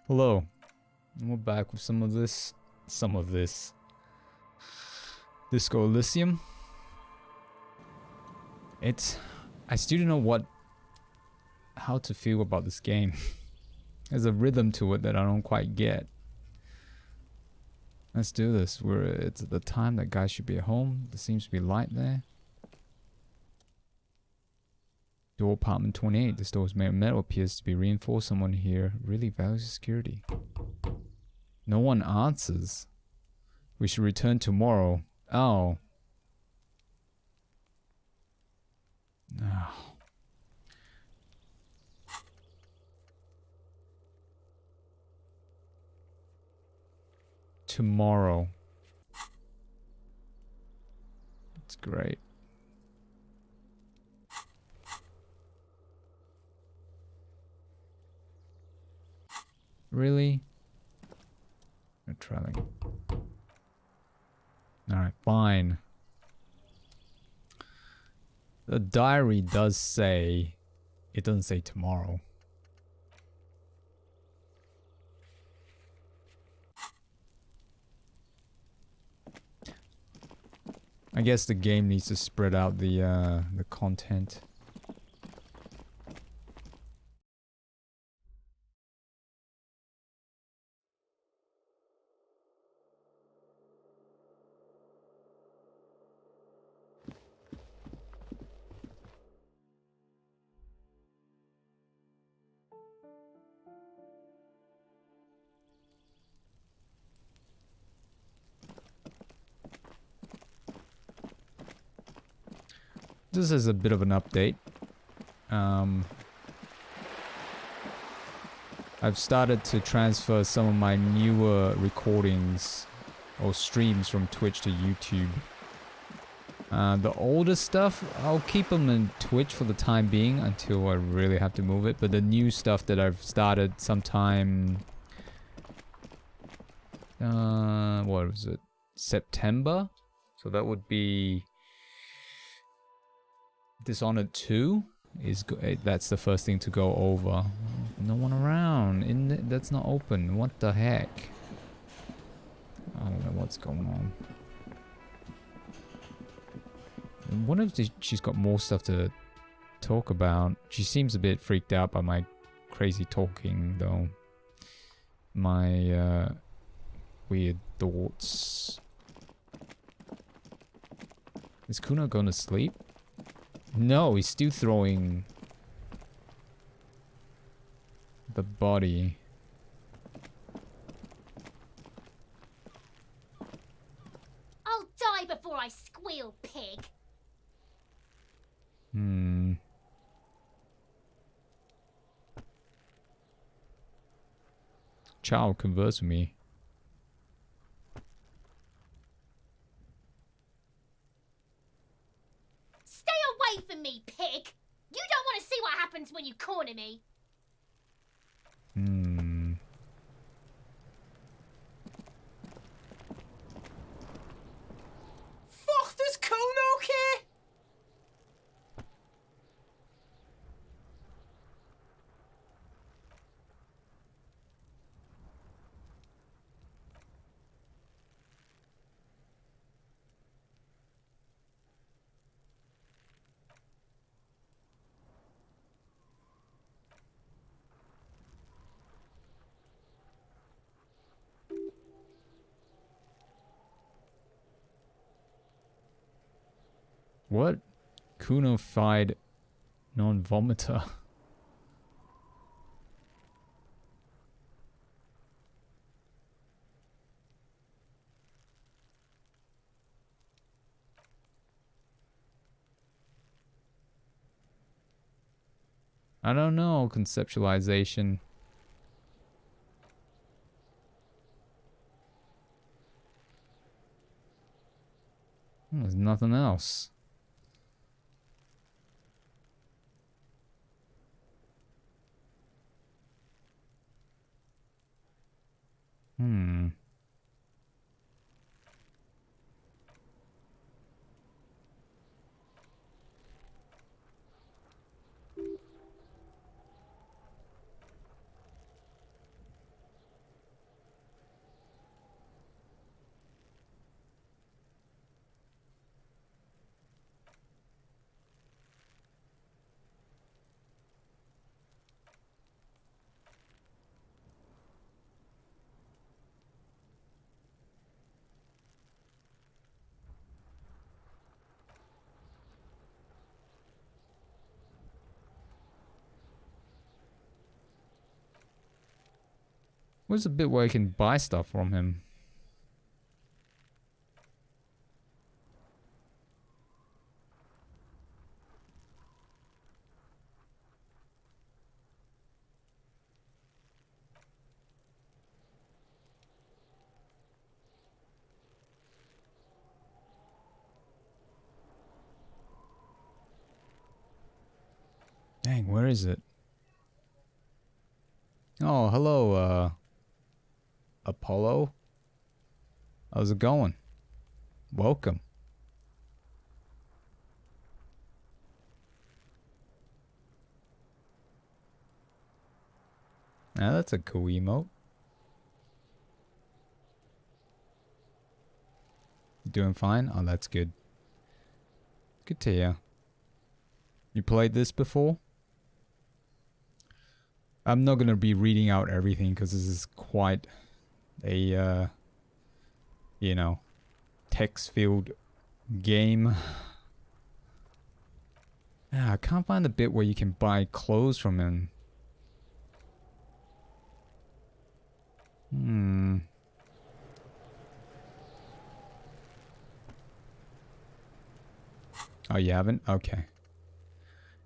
Hello. And we're back with some of this. Disco Elysium. I still don't know how to feel about this game. There's a rhythm to it that I don't quite get. Let's do this. It's at the time that guys should be at home. There seems to be light there. Door apartment 28. This door is made of metal. Appears to be reinforced. Someone here really values security. No one answers. We should return tomorrow. Oh. No. Tomorrow. That's great. Really? No trailing. Alright, fine. The diary does say... It doesn't say tomorrow. I guess the game needs to spread out the content. This is a bit of an update. I've started to transfer some of my newer recordings or streams from Twitch to YouTube. The older stuff, I'll keep them in Twitch for the time being until I really have to move it. But the new stuff that I've started sometime... what was it? September? So that would be... Dishonored 2 is that's the first thing to go over. No one around. That's not open. What the heck? I don't know what's going on. I wonder if she's got more stuff to talk about. She seems a bit freaked out by my crazy talking, though. My weird thoughts. Is Kuno going to sleep? No, he's still throwing the body. I'll die before I squeal, pig. Child, converse with me. Stay away from me, pig! You don't want to see what happens when you corner me. Fuck, does Kuno care? What? Kuno-fied non-vomiter. I don't know, conceptualization. There's nothing else. Where's the bit where I can buy stuff from him? Dang, where is it? Oh, hello, Apollo. How's it going? Welcome. Ah, that's a cool emote. You doing fine? Oh, that's good. Good to hear. You played this before? I'm not gonna be reading out everything because this is quite a, you know, text-filled game. Ah, I can't find the bit where you can buy clothes from him. Oh, you haven't? Okay.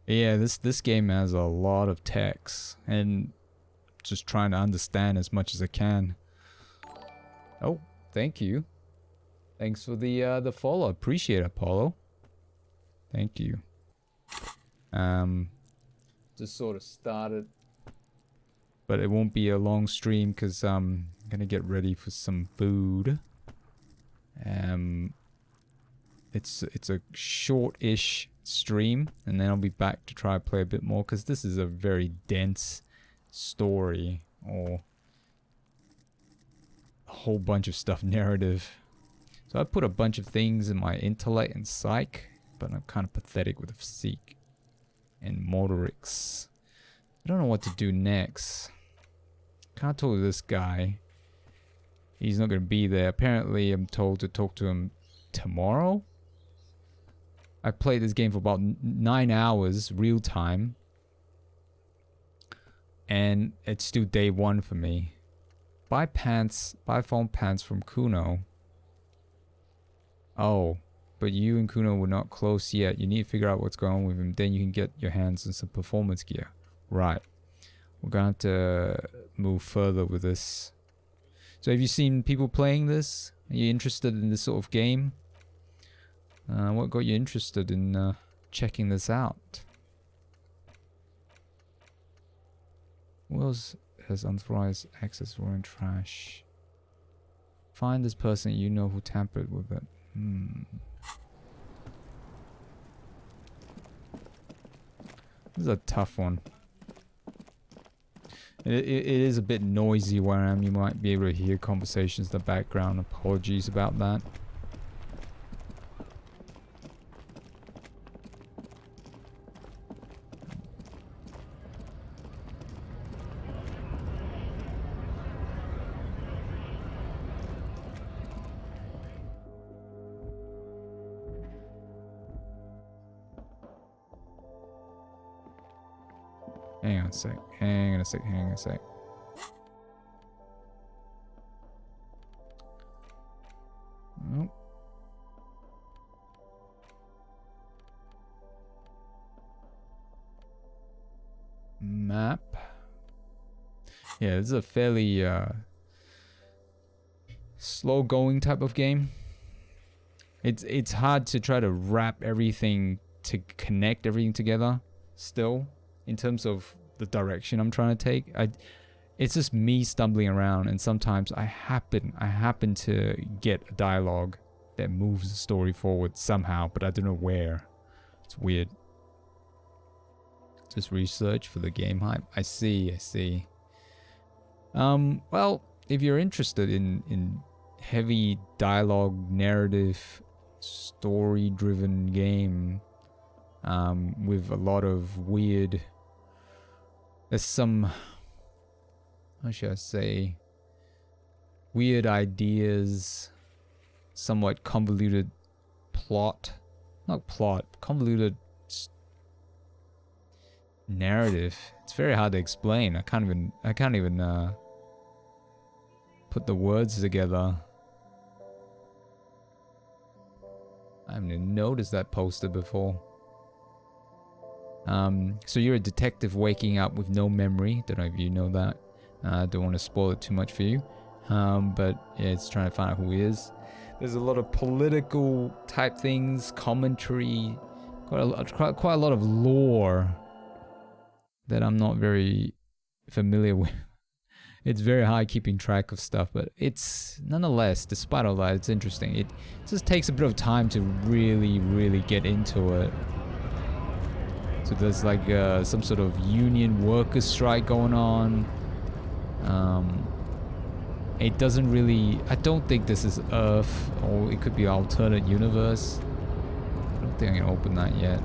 Yeah, this game has a lot of text, and just trying to understand as much as I can. Oh, thank you. Thanks for the follow. Appreciate it, Apollo. Thank you. Just sort of started, but it won't be a long stream because I'm gonna get ready for some food. It's a short-ish stream, and then I'll be back to try to play a bit more because this is a very dense story, or a whole bunch of stuff narrative. So I put a bunch of things in my intellect and psych, but I'm kind of pathetic with physique and motorics. I don't know what to do next. Can't talk to this guy. He's not going to be there. Apparently, I'm told to talk to him tomorrow. I played this game for about 9 hours, real time. And it's still day 1 for me. Buy phone pants from Kuno. Oh, but you and Kuno were not close yet. You need to figure out what's going on with him. Then you can get your hands on some performance gear. Right. We're going to have to move further with this. So have you seen people playing this? Are you interested in this sort of game? What got you interested in checking this out? Who else has unauthorized access or in trash? Find this person you know who tampered with it. This is a tough one. It is a bit noisy where I am. You might be able to hear conversations in the background. Apologies about that. Hang on a sec. Hang on a sec. Hang on a sec. Nope. Map. Yeah, this is a fairly slow going type of game. It's hard to try to wrap everything to connect everything together still in terms of the direction I'm trying to take. It's just me stumbling around, and sometimes I happen to get a dialogue that moves the story forward somehow, but I don't know where. It's weird. Just research for the game hype. I see. Well, if you're interested in heavy dialogue, narrative, story-driven game, with a lot of weird, there's some, how should I say, weird ideas, somewhat convoluted plot, not plot, convoluted narrative. It's very hard to explain. I can't even put the words together. I haven't even noticed that poster before. So you're a detective waking up with no memory. Don't know if you know that. Don't want to spoil it too much for you. But yeah, it's trying to find out who he is. There's a lot of political type things, commentary, quite a lot of lore that I'm not very familiar with. It's very hard keeping track of stuff, but it's nonetheless, despite all that, it's interesting. It just takes a bit of time to really get into it. So there's like some sort of union workers strike going on. It doesn't really... I don't think this is Earth, or it could be an alternate universe. I don't think I can open that yet.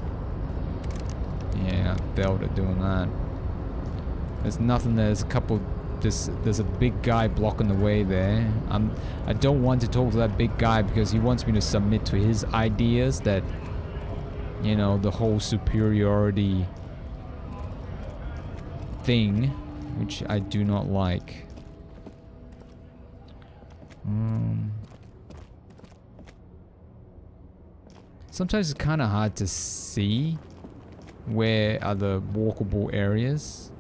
Yeah, I failed at doing that. There's nothing there. There's a couple... There's a big guy blocking the way there. I don't want to talk to that big guy because he wants me to submit to his ideas that... You know, the whole superiority thing, which I do not like. Sometimes it's kind of hard to see where are the walkable areas.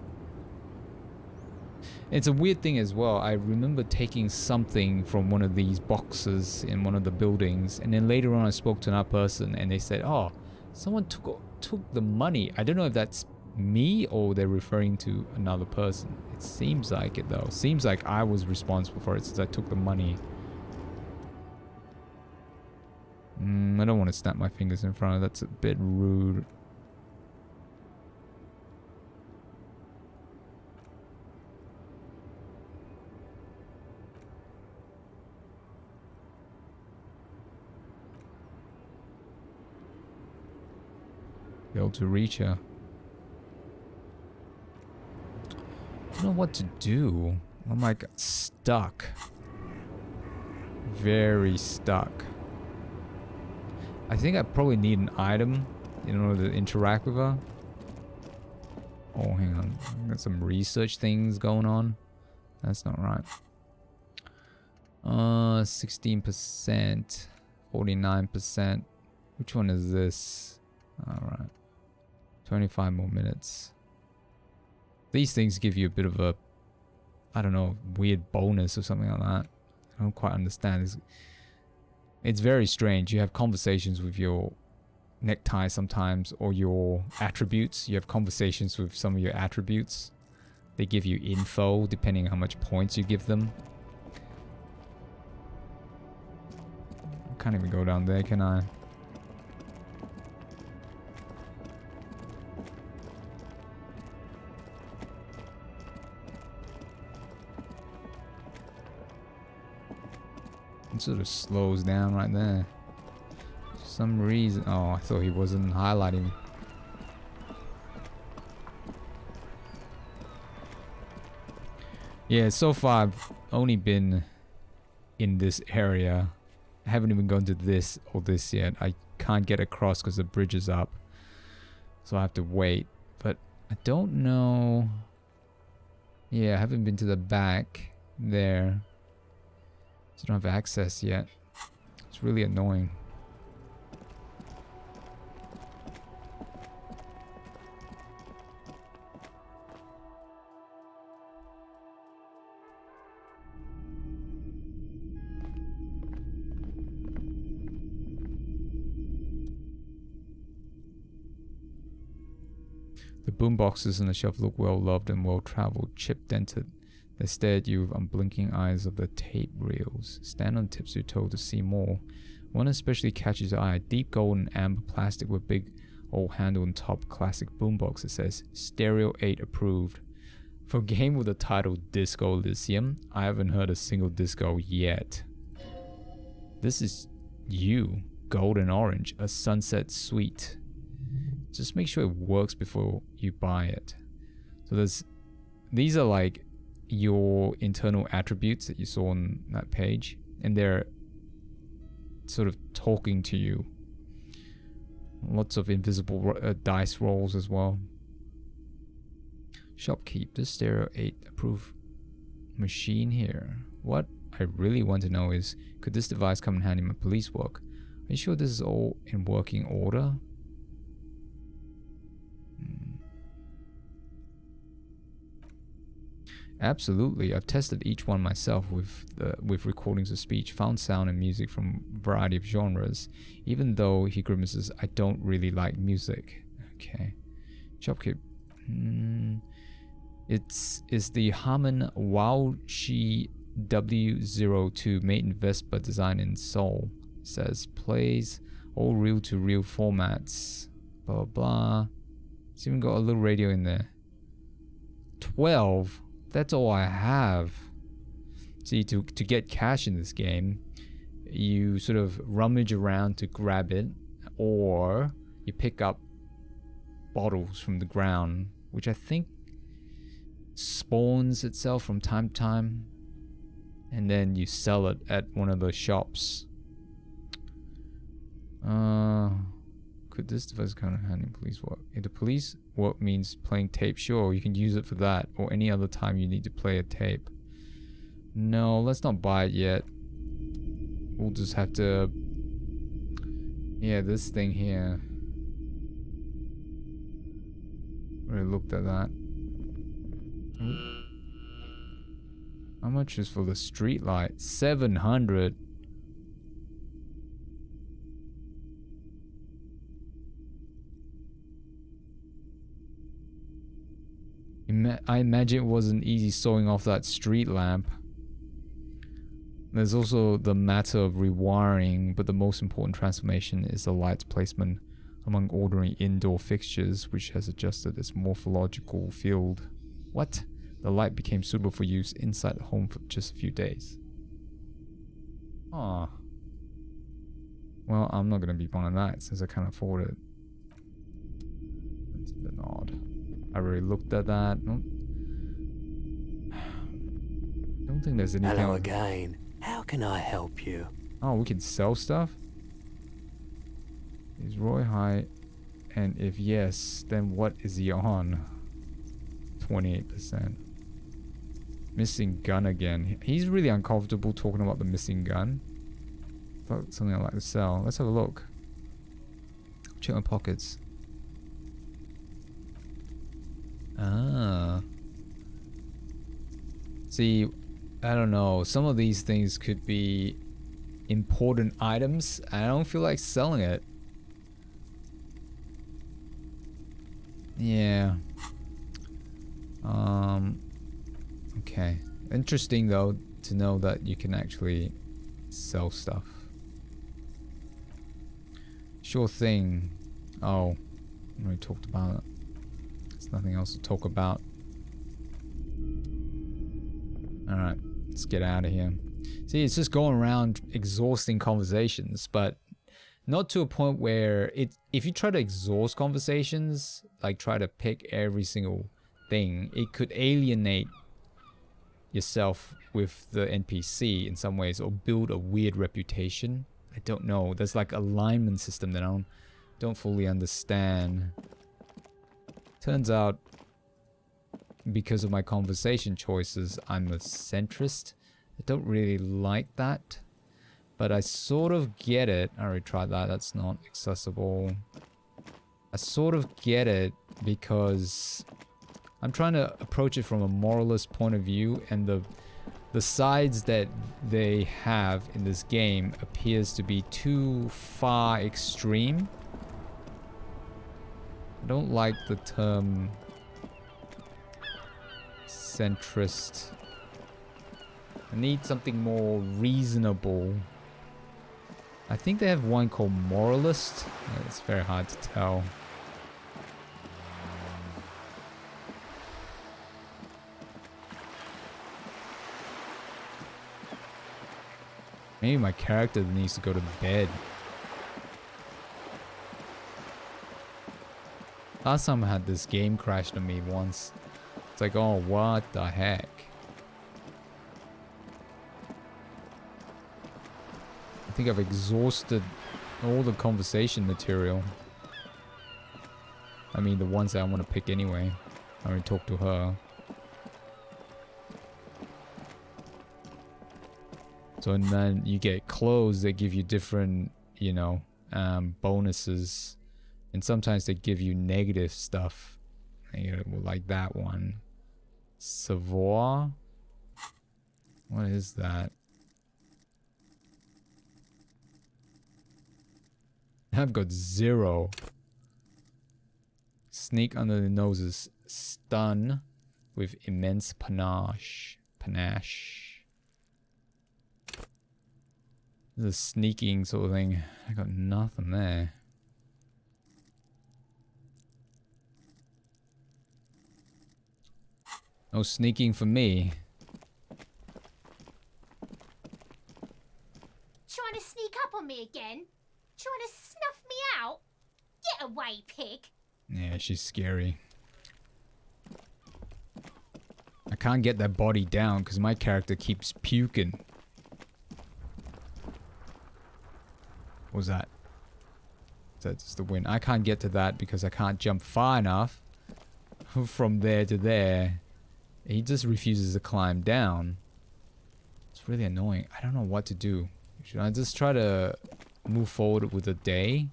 It's a weird thing as well. I remember taking something from one of these boxes in one of the buildings, and then later on I spoke to another person and they said, oh, someone took the money. I don't know if that's me or they're referring to another person. It seems like it though. Seems like I was responsible for it since I took the money. I don't want to snap my fingers in front of it. That's a bit rude. Be able to reach her. I don't know what to do. I'm like stuck. Very stuck. I think I probably need an item in order to interact with her. Oh, hang on. Got some research things going on. That's not right. 16%. 49%. Which one is this? Alright. 25 more minutes. These things give you a bit of a, I don't know, weird bonus or something like that. I don't quite understand. It's very strange. You have conversations with your necktie sometimes, or your attributes. You have conversations with some of your attributes. They give you info depending on how much points you give them. I can't even go down there, can I? It sort of slows down right there. For some reason. Oh, I thought he wasn't highlighting. Yeah, so far I've only been in this area. I haven't even gone to this or this yet. I can't get across because the bridge is up. So I have to wait. But I don't know. Yeah, I haven't been to the back there. So I don't have access yet. It's really annoying. The boomboxes on the shelf look well loved and well traveled, chip dented. They stare at you with unblinking eyes of the tape reels. Stand on tips, you're told to see more. One especially catches your eye. Deep gold and amber plastic with big old handle and top. Classic boombox. It says Stereo 8 approved. For a game with the title Disco Elysium, I haven't heard a single disco yet. This is you. Gold and orange. A sunset suite. Just make sure it works before you buy it. So these are like your internal attributes that you saw on that page, and they're sort of talking to you. Lots of invisible dice rolls as well. Shopkeep, this Stereo 8 approved machine here. what I really want to know is, could this device come in handy in my police work? Are you sure this is all in working order? Absolutely. I've tested each one myself with recordings of speech, found sound and music from a variety of genres. Even though he grimaces, I don't really like music. Okay. Shopkeep. It's the Harman Wauchi W02 made in Vespa, design in Seoul. It says plays all reel-to-reel formats. Blah blah blah. It's even got a little radio in there. 12. That's all I have. See, to get cash in this game, you sort of rummage around to grab it, or you pick up bottles from the ground, which I think spawns itself from time to time, and then you sell it at one of the shops. Could this device kind of handle police work? If the police work means playing tape, sure, you can use it for that, or any other time you need to play a tape. No, let's not buy it yet. We'll just have to... Yeah, this thing here. Already looked at that. How much is for the street light? 700. I imagine it wasn't easy sewing off that street lamp. There's also the matter of rewiring, but the most important transformation is the light's placement among ordinary indoor fixtures, which has adjusted its morphological field. What? The light became suitable for use inside the home for just a few days. Ah. Well, I'm not going to be buying that since I can't afford it. That's a bit odd. I already looked at that. Nope. Don't think there's anything. Hello again. How can I help you? Oh, we can sell stuff? Is Roy high? And if yes, then what is he on? 28%. Missing gun again. He's really uncomfortable talking about the missing gun. Thought something I'd like to sell. Let's have a look. Check my pockets. Ah. See, I don't know. Some of these things could be important items. I don't feel like selling it. Yeah. Okay. Interesting though to know that you can actually sell stuff. Sure thing. Oh, we already talked about it. There's nothing else to talk about. Alright, let's get out of here. See, it's just going around exhausting conversations, but not to a point where if you try to exhaust conversations, like try to pick every single thing, it could alienate yourself with the NPC in some ways, or build a weird reputation. I don't know. There's like alignment system that I don't fully understand. Turns out, because of my conversation choices, I'm a centrist. I don't really like that, but I sort of get it. I already tried that. That's not accessible. I sort of get it because I'm trying to approach it from a moralist point of view, and the sides that they have in this game appears to be too far extreme. I don't like the term centrist. I need something more reasonable. I think they have one called moralist. It's very hard to tell. Maybe my character needs to go to bed. Last time I had this game crashed on me once. It's like, oh, what the heck? I think I've exhausted all the conversation material. I mean, the ones that I want to pick anyway. I already talked to her. So then you get clothes that give you different, you know, bonuses. And sometimes they give you negative stuff. Like that one. Savoir? What is that? I've got 0. Sneak under the noses. Stun with immense panache. Panache. This is a sneaking sort of thing. I got nothing there. No sneaking for me. Trying to sneak up on me again? Trying to snuff me out? Get away, pig! Yeah, she's scary. I can't get that body down because my character keeps puking. What was that? That's the win. I can't get to that because I can't jump far enough from there to there. He just refuses to climb down. It's really annoying. I don't know what to do. Should I just try to move forward with the day?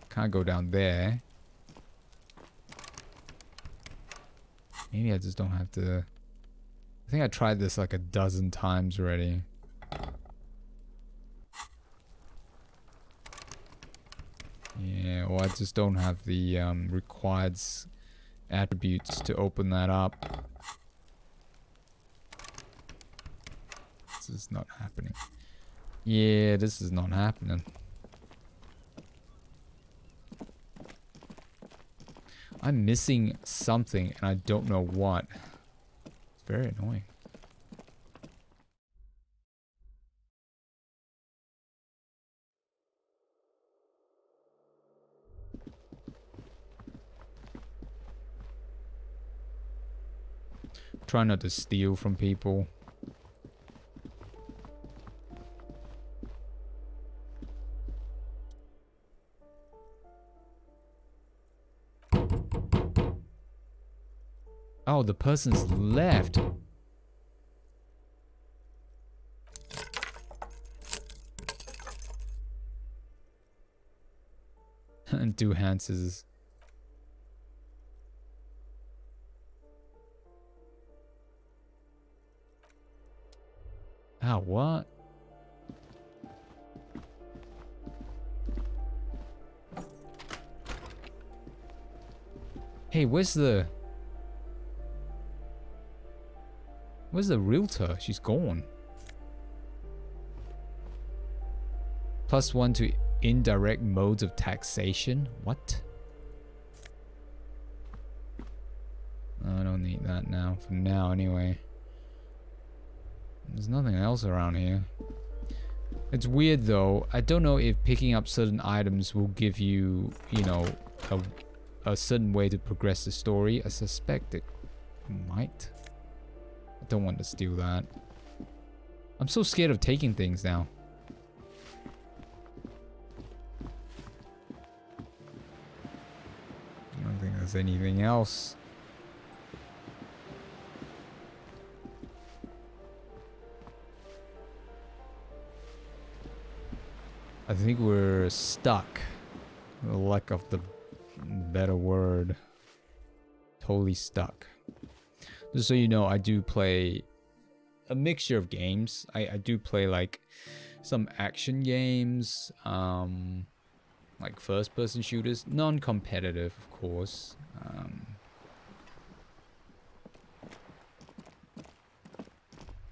Can't go down there. Maybe I just don't have to... I think I tried this like a dozen times already. Yeah, well I just don't have the required attributes to open that up. This is not happening. Yeah, this is not happening. I'm missing something and I don't know what. It's very annoying. Try not to steal from people. Oh, the person's left. And 2 hand scissors. Ah, what? Hey, where's the realtor? She's gone. +1 to indirect modes of taxation. What? I don't need that now. For now, anyway. There's nothing else around here. It's weird though. I don't know if picking up certain items will give you, you know, a certain way to progress the story. I suspect it might. I don't want to steal that. I'm so scared of taking things now. I don't think there's anything else. I think we're stuck. The lack of the better word. Totally stuck. Just so you know, I do play a mixture of games. I do play like some action games, like first-person shooters, non-competitive, of course.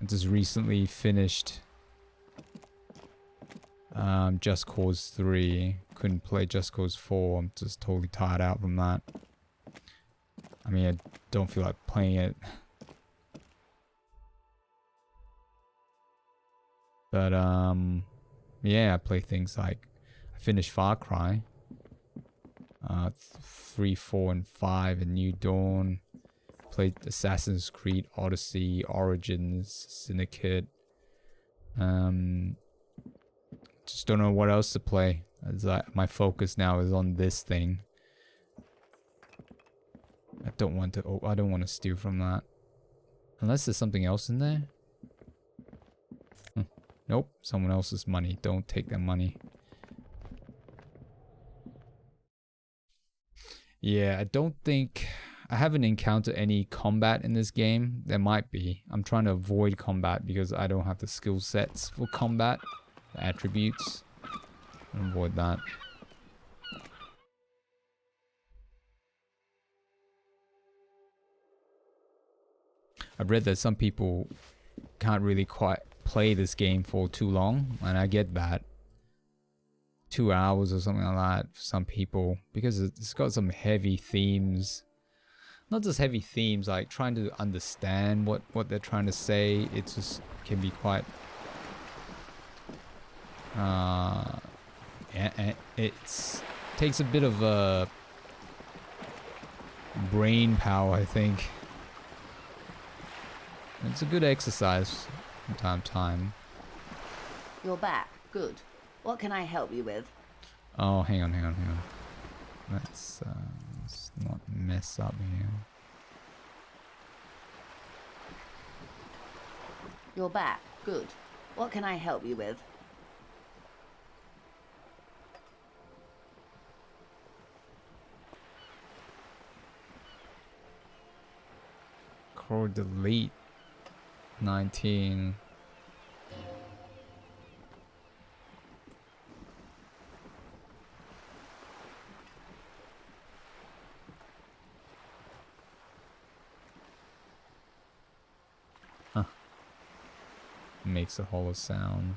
I just recently finished Just Cause 3. Couldn't play Just Cause 4. I'm just totally tired out from that. I mean, I don't feel like playing it. But, yeah, I play things like... I finished Far Cry. 3, 4, and 5, and New Dawn. Played Assassin's Creed, Odyssey, Origins, Syndicate. Just don't know what else to play. As my focus now is on this thing. I don't want to steal from that. Unless there's something else in there. Nope, someone else's money. Don't take their money. Yeah, I don't think... I haven't encountered any combat in this game. There might be. I'm trying to avoid combat because I don't have the skill sets for combat. The attributes. Avoid that. I've read that some people can't really quite play this game for too long, and I get that. 2 hours or something like that for some people, because it's got some heavy themes. Not just heavy themes, like trying to understand what they're trying to say. It just can be quite... it takes a bit of brain power, I think. It's a good exercise from time to time. You're back. Good. What can I help you with? Oh, hang on. Let's not mess up here. You're back. Good. What can I help you with? Core delete 19. Huh. Makes a hollow sound.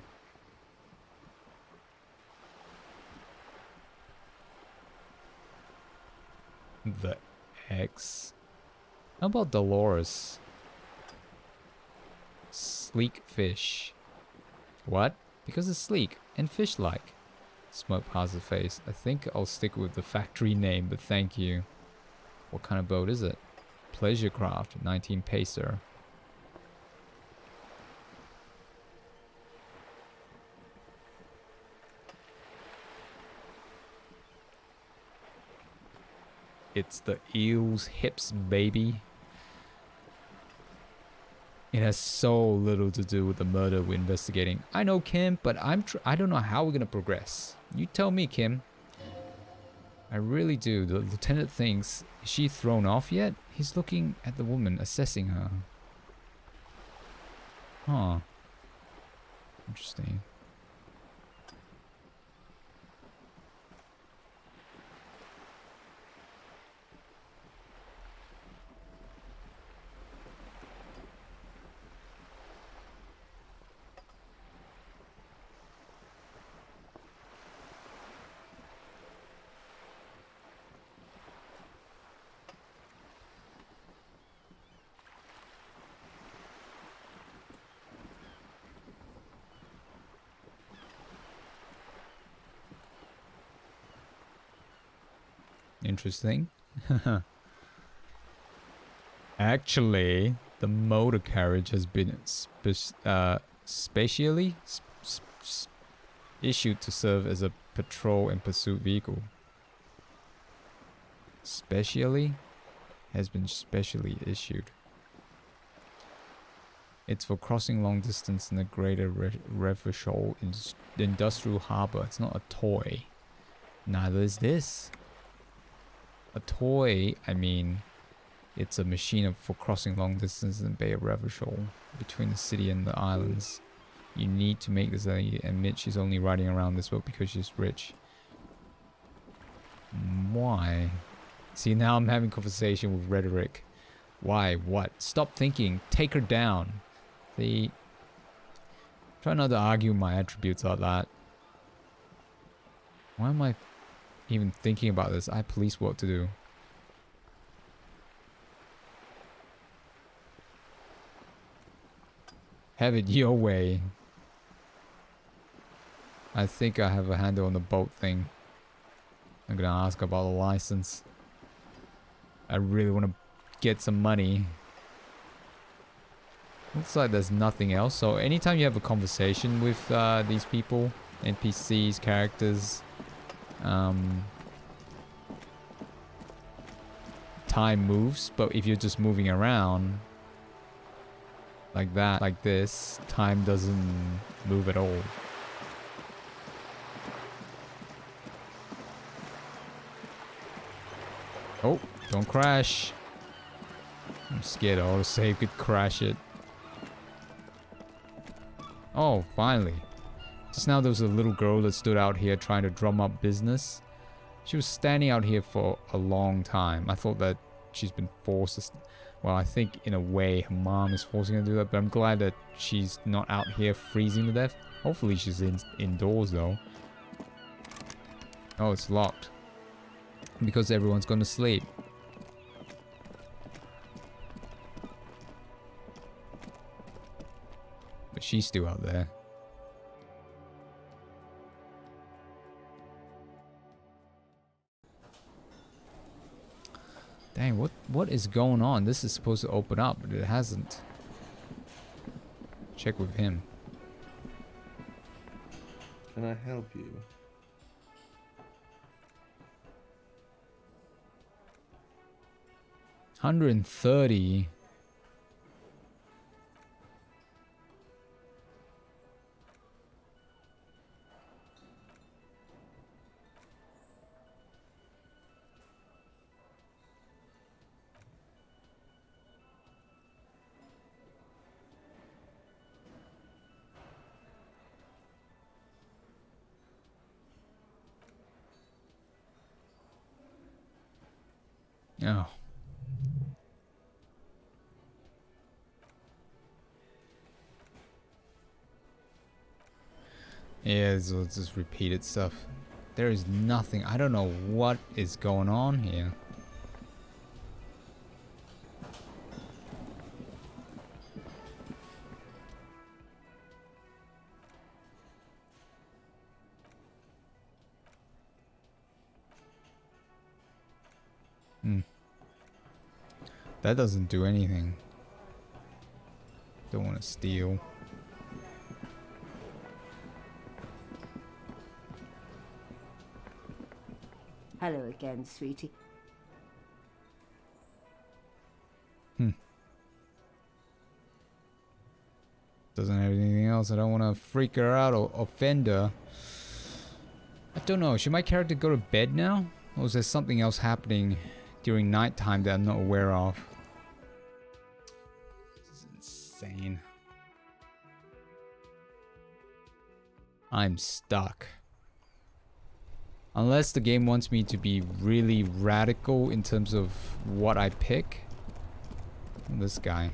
The X. How about Dolores? Sleek fish. What? Because it's sleek and fish-like. Smoke past the face. I think I'll stick with the factory name, but thank you. What kind of boat is it? Pleasure craft, 19 pacer. It's the eel's hips, baby. It has so little to do with the murder we're investigating. I know, Kim, but I don't know how we're gonna progress. You tell me, Kim. I really do. The lieutenant thinks, is she thrown off yet? He's looking at the woman, assessing her. Huh. Interesting. Interesting. Actually, the motor carriage has been spatially issued to serve as a patrol and pursuit vehicle. Specially has been specially issued. It's for crossing long distance in the greater Revachol industrial harbor. It's not a toy. Neither is this. A toy, I mean, it's a machine for crossing long distance in the Bay of Revachol between the city and the islands. You need to make this admit she's only riding around this boat because she's rich. Why? See, now I'm having conversation with rhetoric. Why? What? Stop thinking. Take her down. See? Try not to argue my attributes like that. Why am I even thinking about this? I have police work to do. Have it your way. I think I have a handle on the boat thing. I'm gonna ask about the license. I really want to get some money. Looks like there's nothing else. So anytime you have a conversation with these people, NPCs, characters, time moves. But if you're just moving around, like that, like this, time doesn't move at all. Oh, don't crash. I'm scared autosave could crash it. Oh, finally. Just now there was a little girl that stood out here trying to drum up business. She was standing out here for a long time. I thought that she's been forced to... Well, I think in a way her mom is forcing her to do that, but I'm glad that she's not out here freezing to death. Hopefully she's indoors though. Oh, it's locked. Because everyone's gonna sleep. But she's still out there. Dang, what is going on? This is supposed to open up, but it hasn't. Check with him. Can I help you? $130. Oh. Yeah, it's just repeated stuff. There is nothing. I don't know what is going on here. That doesn't do anything. Don't want to steal. Hello again, sweetie. Doesn't have anything else. I don't want to freak her out or offend her. I don't know. Should my character go to bed now? Or is there something else happening during nighttime that I'm not aware of? This is insane. I'm stuck. Unless the game wants me to be really radical in terms of what I pick. This guy.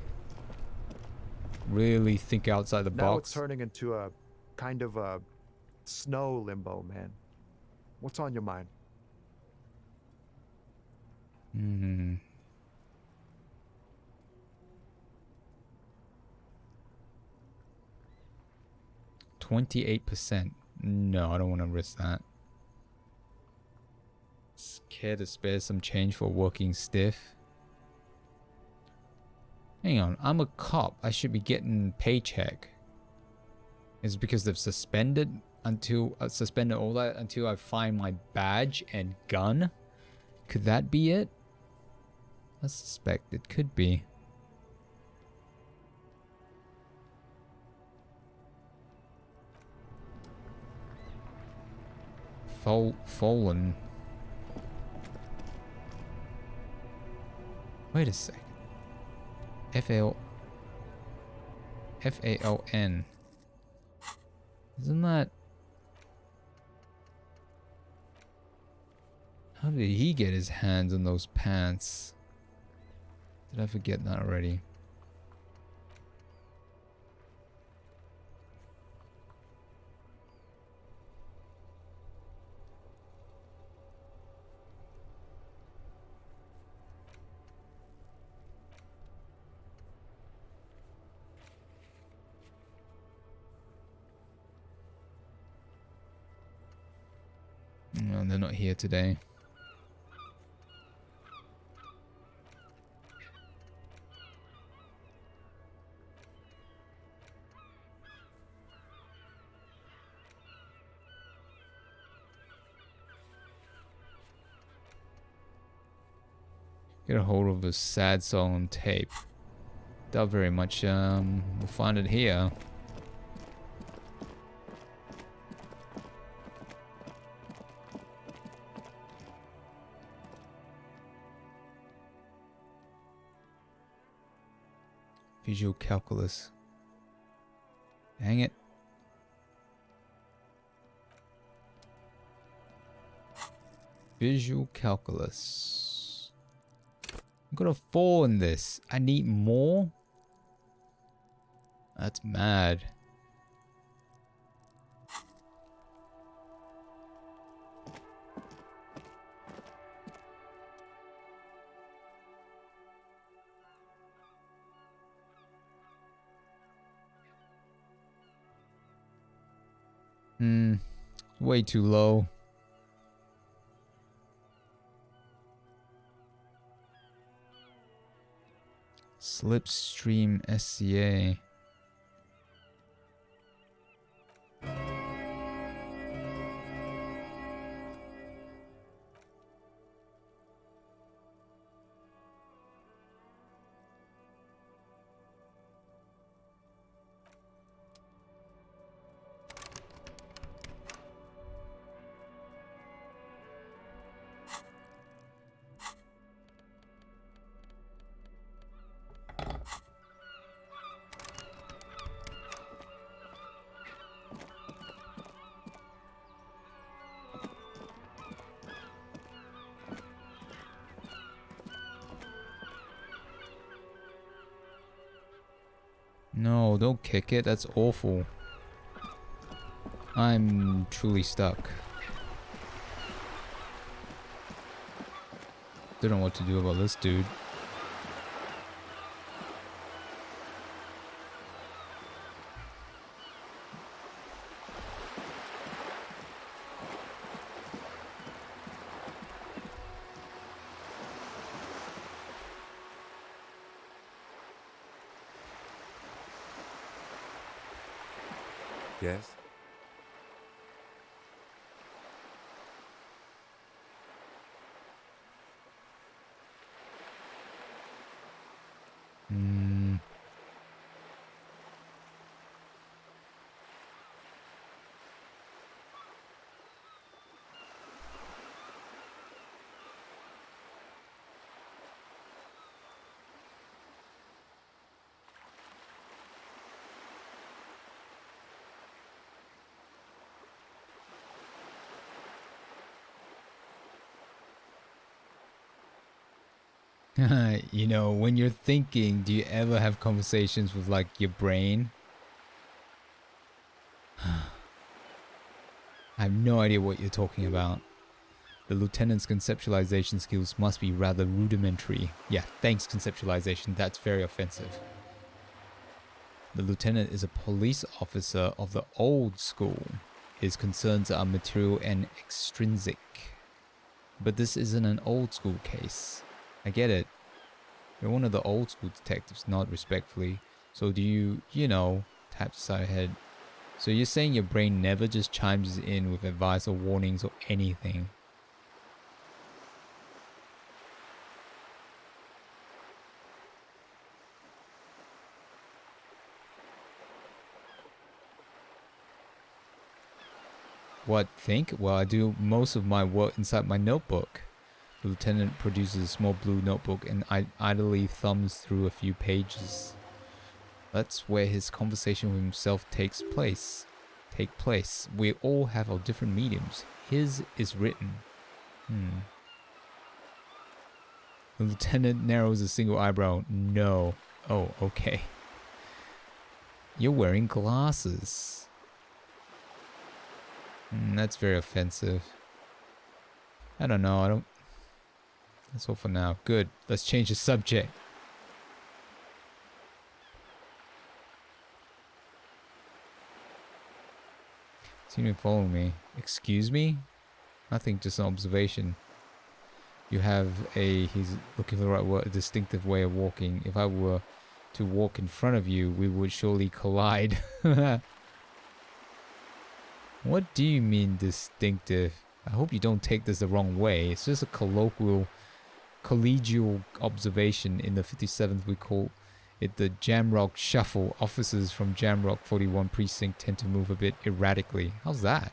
Really think outside the Now box. it's turning into a kind of a snow limbo, man. What's on your mind? Hmm. %28%. No, I don't want to risk that. Scared to spare some change for working stiff. Hang on, I'm a cop. I should be getting paycheck. Is it because they've suspended suspended all that until I find my badge and gun? Could that be it? I suspect it could be. Fallen. Wait a sec. F-A-L-N. Isn't that... How did he get his hands on those pants? Did I forget that already? No, they're not here today. Get a hold of a sad song on tape. Doubt very much we'll find it here. Visual calculus. Dang it. Visual calculus. I got a 4 in this. I need more? That's mad. Way too low. Slipstream SCA. No, don't kick it. That's awful. I'm truly stuck. Don't know what to do about this dude. Yes? You know, when you're thinking, do you ever have conversations with like your brain? I have no idea what you're talking about. The lieutenant's conceptualization skills must be rather rudimentary. Yeah, thanks conceptualization, that's very offensive. The lieutenant is a police officer of the old school. His concerns are material and extrinsic. But this isn't an old school case. I get it. You're one of the old school detectives, not respectfully. So do you, tap the side of the head. So you're saying your brain never just chimes in with advice or warnings or anything? What, think? Well, I do most of my work inside my notebook. The lieutenant produces a small blue notebook and idly thumbs through a few pages. That's where his conversation with himself takes place. We all have our different mediums. His is written. The lieutenant narrows a single eyebrow. No. Oh, okay. You're wearing glasses. That's very offensive. I don't know. That's all for now. Good. Let's change the subject. Seem to be following me. Excuse me? Nothing, just an observation. You have he's looking for the right word, a distinctive way of walking. If I were to walk in front of you, we would surely collide. What do you mean distinctive? I hope you don't take this the wrong way. It's just a collegial observation. In the 57th we call the Jamrock Shuffle. Officers from Jamrock 41 Precinct tend to move a bit erratically. How's that?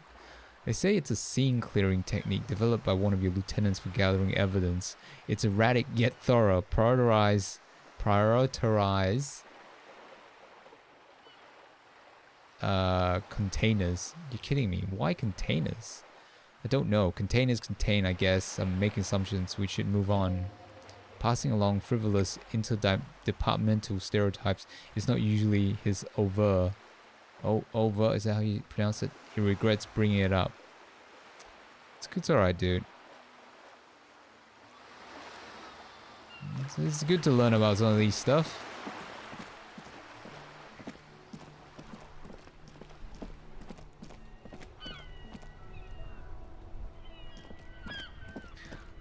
They say it's a scene clearing technique developed by one of your lieutenants for gathering evidence. It's erratic yet thorough. Prioritize containers. You're kidding me. Why containers? I don't know. Containers contain, I guess. I'm making assumptions. We should move on. Passing along frivolous interdepartmental stereotypes is not usually his over. Over, is that how you pronounce it? He regrets bringing it up. It's alright, dude. It's good to learn about some of these stuff.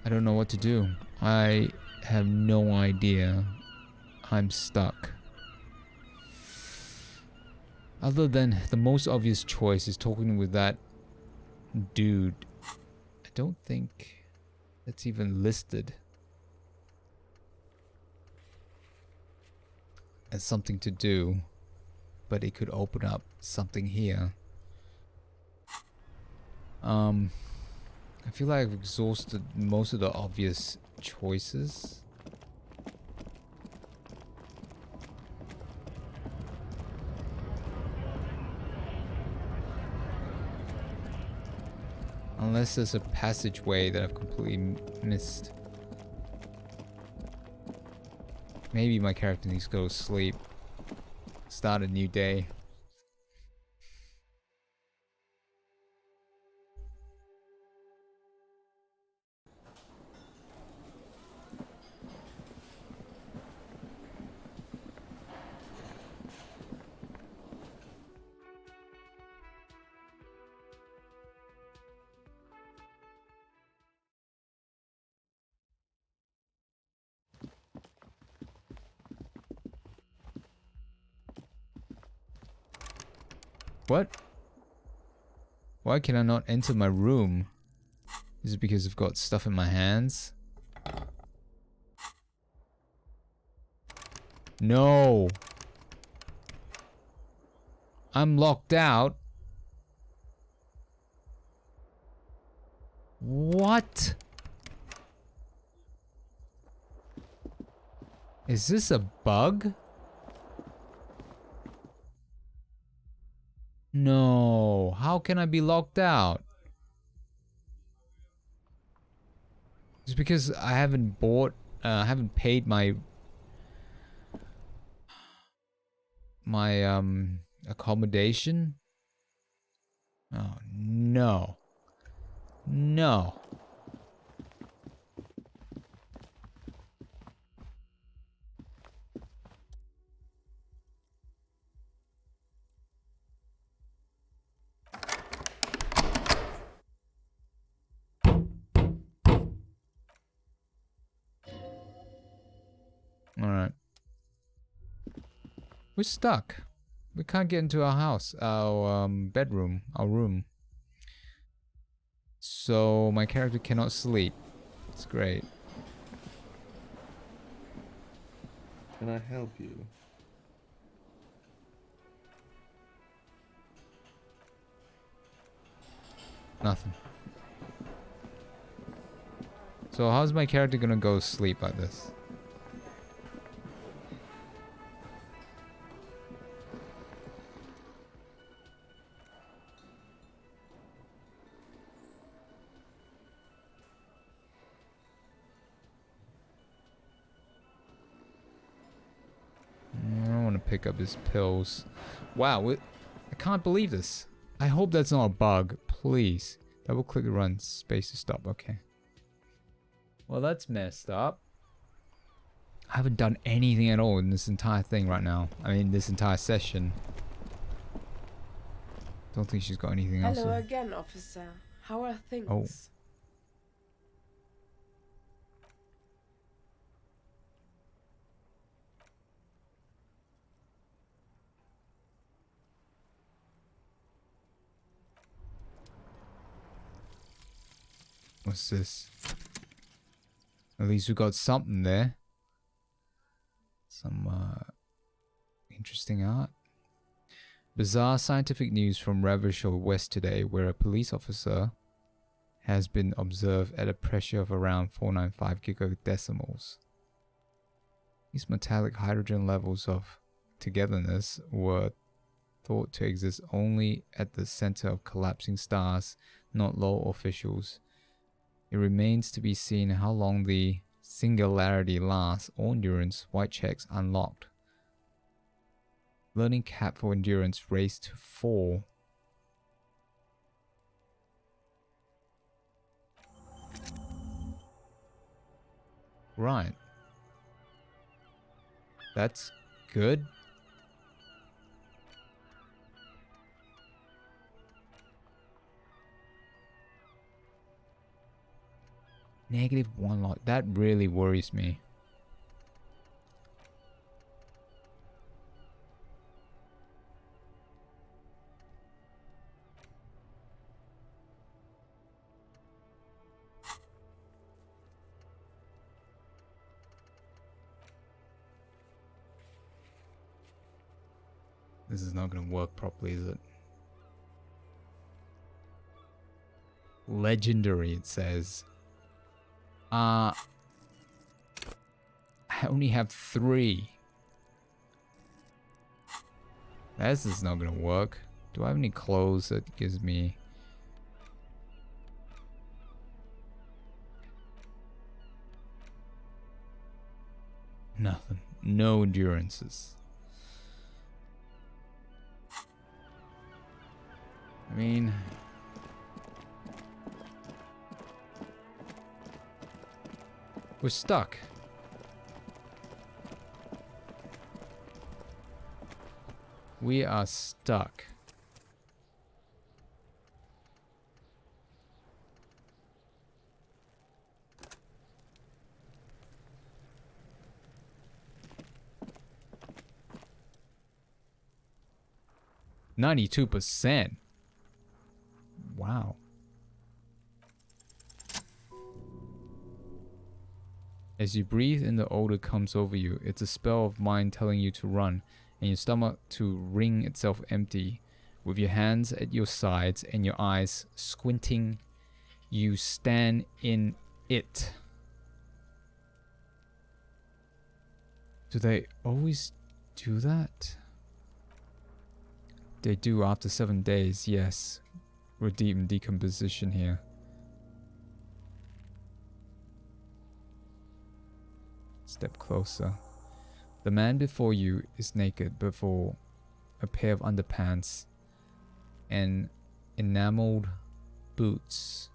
I don't know what to do. I have no idea. I'm stuck. Other than the most obvious choice is talking with that dude. I don't think that's even listed as something to do, but it could open up something here. I feel like I've exhausted most of the obvious choices. Unless there's a passageway that I've completely missed. Maybe my character needs to go to sleep. Start a new day. What? Why can I not enter my room? Is it because I've got stuff in my hands? No. I'm locked out. What? Is this a bug? No. How can I be locked out? It's because I haven't haven't paid my accommodation. Oh, no. No. Alright. We're stuck. We can't get into our house, our bedroom, our room. So my character cannot sleep. It's great. Can I help you? Nothing. So how's my character gonna go sleep like this? I don't want to pick up his pills. Wow, I can't believe this. I hope that's not a bug. Please. Double click to run. Space to stop. Okay. Well, that's messed up. I haven't done anything at all in this entire thing right now. I mean, this entire session. Don't think she's got anything else. Hello again, officer. How are things? Oh. What's this? At least we got something there. Some Interesting art. Bizarre scientific news from Revachol West today, where a police officer has been observed at a pressure of around 495 gigadecimals. These metallic hydrogen levels of togetherness were thought to exist only at the center of collapsing stars, not low officials. It remains to be seen how long the singularity lasts. All endurance white checks unlocked. Learning cap for endurance raised to 4. Right. That's good. -1 lot. That really worries me. This is not going to work properly, is it? Legendary, it says. I only have 3. This is not going to work. Do I have any clothes that gives me... Nothing. No endurances. I mean... We're stuck. We are stuck. %92. Wow. As you breathe in, the odor comes over you. It's a spell of mind telling you to run, and your stomach to wring itself empty. With your hands at your sides and your eyes squinting, you stand in it. Do they always do that? They do after 7 days, yes. Redeem decomposition here. Step closer. The man before you is naked before a pair of underpants and enameled boots.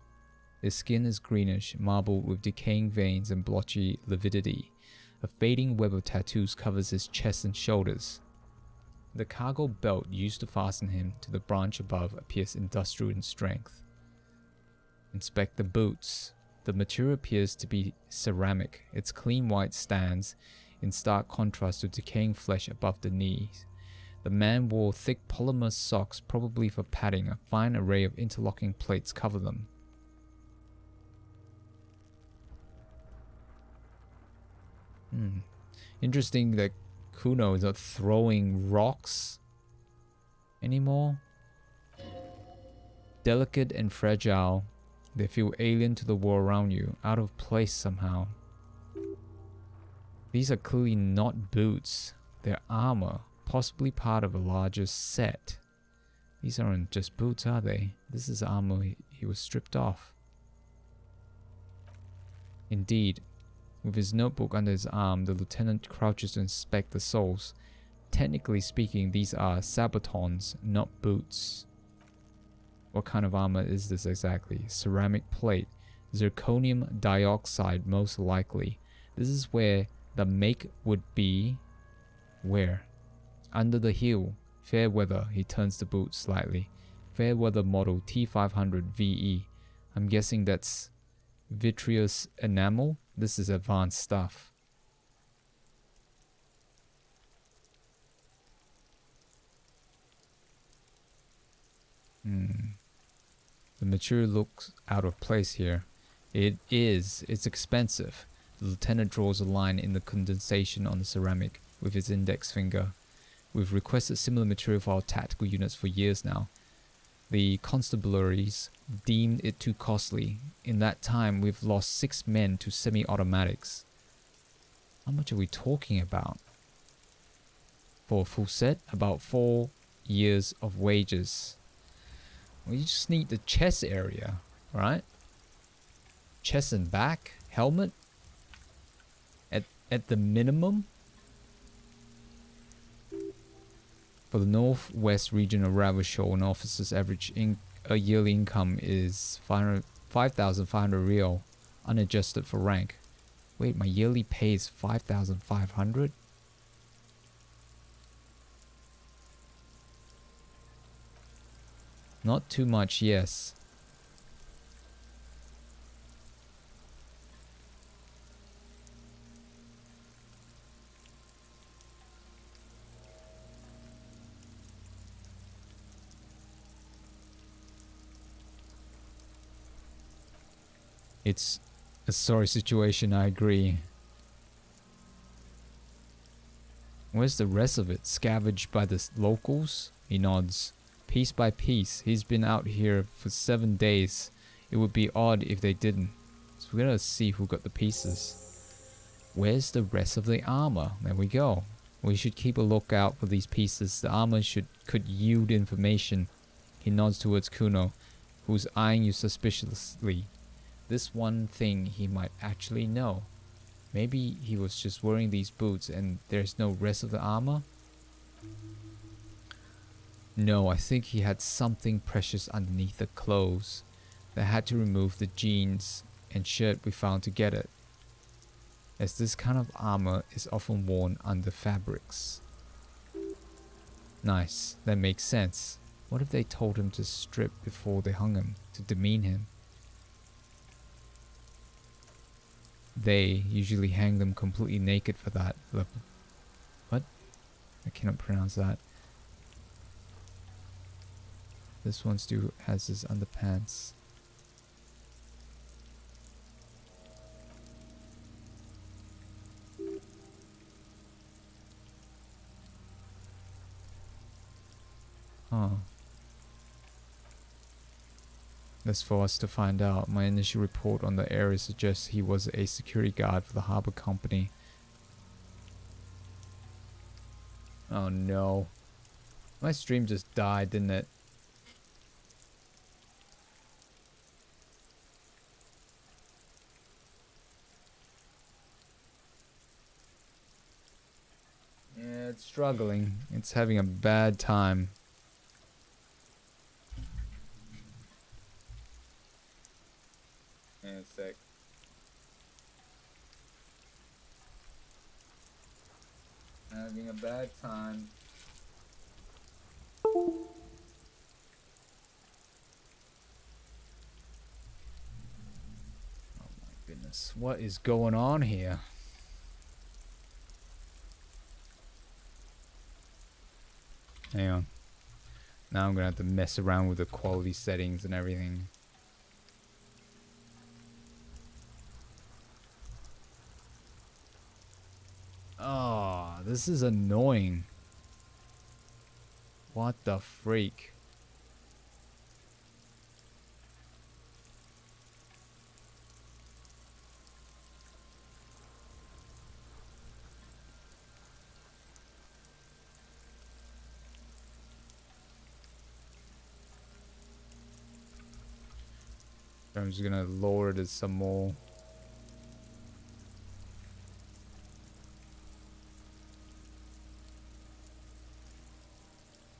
His skin is greenish, marbled with decaying veins and blotchy lividity. A fading web of tattoos covers his chest and shoulders. The cargo belt used to fasten him to the branch above appears industrial in strength. Inspect the boots. The material appears to be ceramic. Its clean white stands in stark contrast to decaying flesh above the knees. The man wore thick polymer socks, probably for padding. A fine array of interlocking plates cover them. Interesting that Kuno is not throwing rocks anymore. Delicate and fragile, they feel alien to the world around you, out of place somehow. These are clearly not boots. They're armor, possibly part of a larger set. These aren't just boots, are they? This is armor he was stripped off. Indeed, with his notebook under his arm, the lieutenant crouches to inspect the soles. Technically speaking, these are sabatons, not boots. What kind of armor is this exactly? Ceramic plate. Zirconium dioxide, most likely. This is where the make would be. Where? Under the heel. Fair weather. He turns the boot slightly. Fair weather model T500 VE. I'm guessing that's vitreous enamel. This is advanced stuff. The material looks out of place here. It is. It's expensive. The lieutenant draws a line in the condensation on the ceramic with his index finger. We've requested similar material for our tactical units for years now. The constabularies deemed it too costly. In that time, we've lost 6 men to semi-automatics. How much are we talking about? For a full set, about 4 years of wages. Well, you just need the chest area, right? Chest and back, helmet. At the minimum. For the northwest region of Ravishore, an officer's average yearly income is 5,500 real, unadjusted for rank. Wait, my yearly pay is 5,500? Not too much, yes. It's a sorry situation, I agree. Where's the rest of it? Scavenged by the locals? He nods. Piece by piece. He's been out here for 7 days. It would be odd if they didn't. So we're gonna see who got the pieces. Where's the rest of the armor? There we go. We should keep a lookout for these pieces. The armor could yield information. He nods towards Kuno, who's eyeing you suspiciously. This one thing he might actually know. Maybe he was just wearing these boots and there's no rest of the armor? No, I think he had something precious underneath the clothes. They had to remove the jeans and shirt we found to get it, as this kind of armor is often worn under fabrics. Nice, that makes sense. What if they told him to strip before they hung him, to demean him? They usually hang them completely naked for that. What? I cannot pronounce that. This one still has his underpants. Huh. That's for us to find out. My initial report on the area suggests he was a security guard for the harbor company. Oh no. My stream just died, didn't it? Yeah, it's struggling. It's having a bad time. And a sec. Having a bad time. Oh my goodness. What is going on here? Hang on. Now I'm gonna have to mess around with the quality settings and everything. Oh, this is annoying. What the freak? I'm just gonna lower it some more.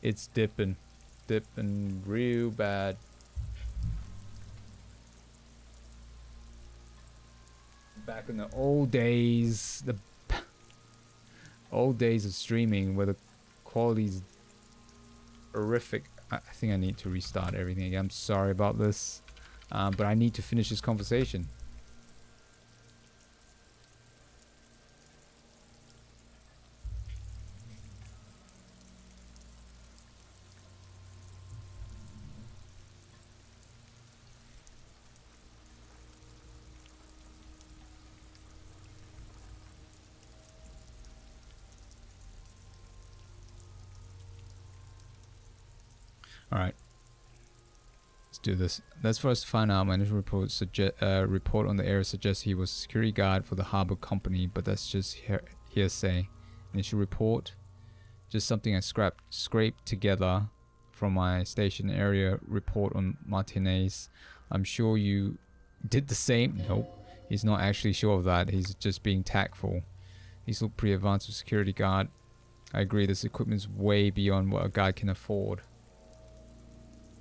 It's dipping real bad. Back in the old days, the old days of streaming where the quality's horrific. I think I need to restart everything again. I'm sorry about this, but I need to finish this conversation. Alright. Let's do this. Let's first find out. My initial report on the area suggests he was a security guard for the harbor company, but that's just hearsay. Initial report. Just something I scraped together from my station area report on Martinez. I'm sure you did the same. Nope. He's not actually sure of that. He's just being tactful. He's looked pretty advanced for security guard. I agree, this equipment's way beyond what a guy can afford.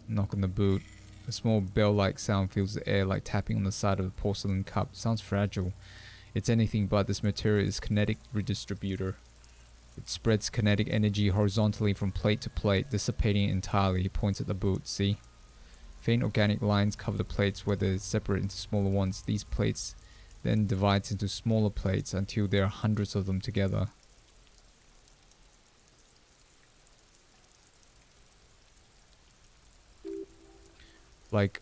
Knock on the boot. A small bell-like sound fills the air like tapping on the side of a porcelain cup. Sounds fragile. It's anything but. This material is kinetic redistributor. It spreads kinetic energy horizontally from plate to plate, dissipating it entirely. He points at the boot. See? Faint organic lines cover the plates where they separate into smaller ones. These plates then divides into smaller plates until there are hundreds of them together. Like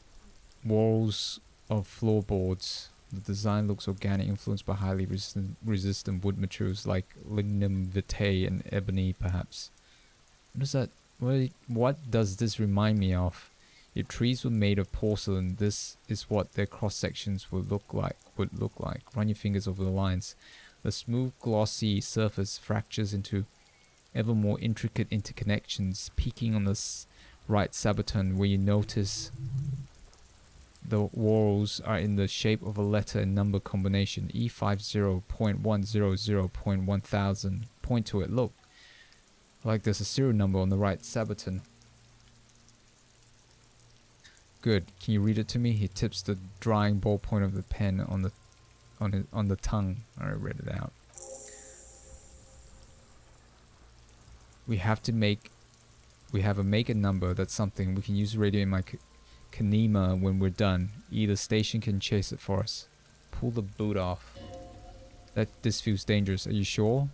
walls of floorboards. The design looks organic, influenced by highly resistant wood materials like lignum vitae and ebony, perhaps. What does that? What does this remind me of? If trees were made of porcelain, this is what their cross sections would look like. Run your fingers over the lines. The smooth, glossy surface fractures into ever more intricate interconnections, peaking on the right sabaton, where you notice the walls are in the shape of a letter and number combination. E50.100.1000. Point to it. Look. Like there's a serial number on the right sabaton. Good. Can you read it to me? He tips the drying ballpoint of the pen on the tongue. I read it out. We have a make a number. That's something. We can use radio in my Kanema when we're done. Either station can chase it for us. Pull the boot off. This feels dangerous. Are you sure?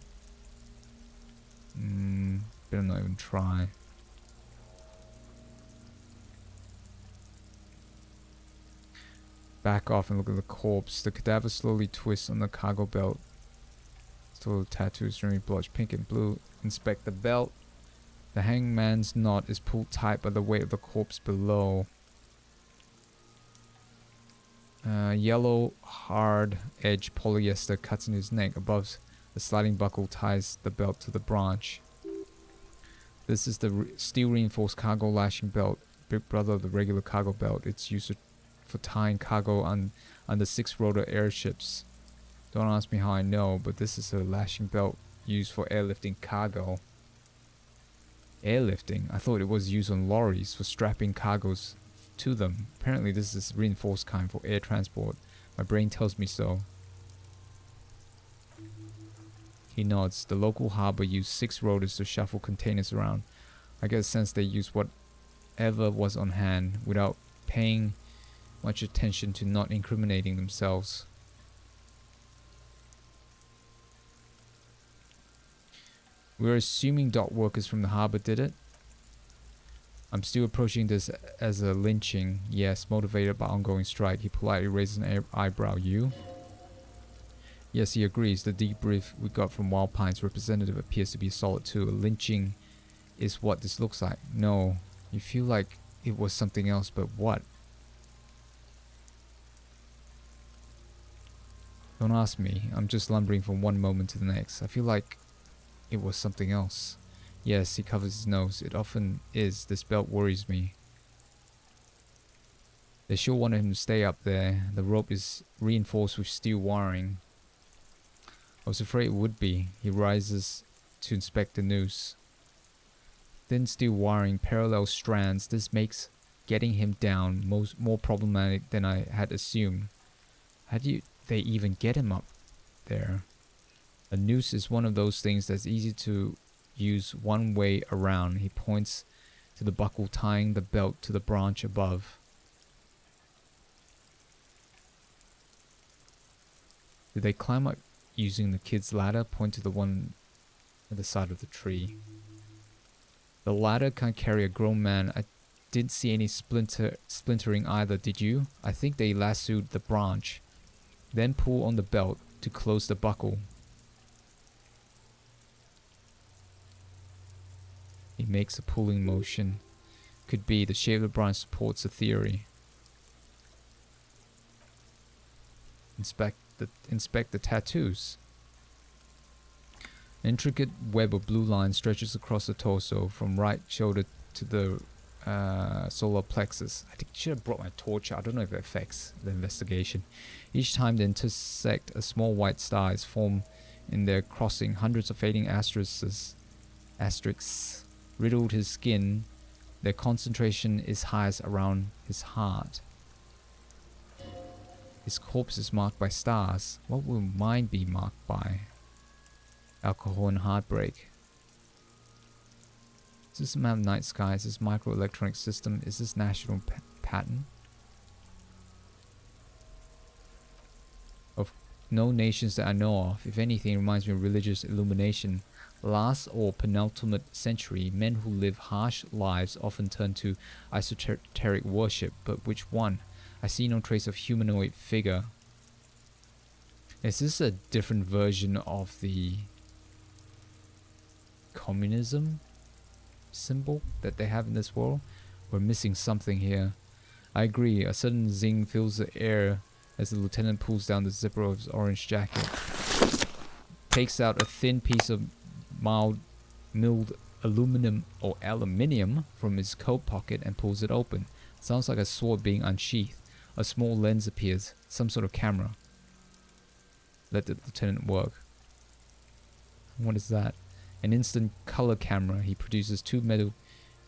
Better not even try. Back off and look at the corpse. The cadaver slowly twists on the cargo belt. Still tattoos, streaming blotch, pink and blue. Inspect the belt. The hangman's knot is pulled tight by the weight of the corpse below. Yellow, hard edge polyester cuts in his neck. Above, the sliding buckle ties the belt to the branch. This is the steel reinforced cargo lashing belt, big brother of the regular cargo belt. It's used for tying cargo under 6-rotor airships. Don't ask me how I know, but this is a lashing belt used for airlifting cargo. Airlifting? I thought it was used on lorries for strapping cargoes to them. Apparently this is reinforced kind for air transport. My brain tells me so. He nods. The local harbor used 6 rotors to shuffle containers around. I get a sense they used whatever was on hand without paying much attention to not incriminating themselves. We're assuming dock workers from the harbor did it. I'm still approaching this as a lynching. Yes, motivated by ongoing strike. He politely raises an eyebrow. You? Yes, he agrees. The debrief we got from Wild Pine's representative appears to be solid too. A lynching is what this looks like. No, you feel like it was something else, but what? Don't ask me. I'm just lumbering from one moment to the next. I feel like it was something else. Yes, he covers his nose. It often is. This belt worries me. They sure wanted him to stay up there. The rope is reinforced with steel wiring. I was afraid it would be. He rises to inspect the noose. Thin steel wiring, parallel strands. This makes getting him down more problematic than I had assumed. How do they even get him up there? A noose is one of those things that's easy to use one way around. He points to the buckle tying the belt to the branch above. Did they climb up using the kid's ladder? Point to the one at the side of the tree. The ladder can't carry a grown man. I didn't see any splintering either, did you? I think they lassoed the branch, then pull on the belt to close the buckle. He makes a pulling motion. could be. The shape of the branch supports the theory. Inspect the tattoos. An intricate web of blue lines stretches across the torso from right shoulder to the solar plexus. I think I should have brought my torch. I don't know if it affects the investigation. Each time they intersect, a small white star is formed in their crossing. Hundreds of fading asterisks riddled his skin. Their concentration is highest around his heart. His corpse is marked by stars. What will mine be marked by? Alcohol and heartbreak. Is this a map of night sky? Is this microelectronic system? Is this national pattern? Of no nations that I know of. If anything, it reminds me of religious illumination. Last or penultimate century, men who live harsh lives often turn to esoteric worship. But which one? I see no trace of humanoid figure. Is this a different version of the communism symbol that they have in this world? We're missing something here. I agree. A sudden zing fills the air as the lieutenant pulls down the zipper of his orange jacket. Takes out a thin piece of milled aluminium from his coat pocket and pulls it open. Sounds like a sword being unsheathed. A small lens appears. Some sort of camera. Let the lieutenant work. What is that? An instant color camera. He produces two metal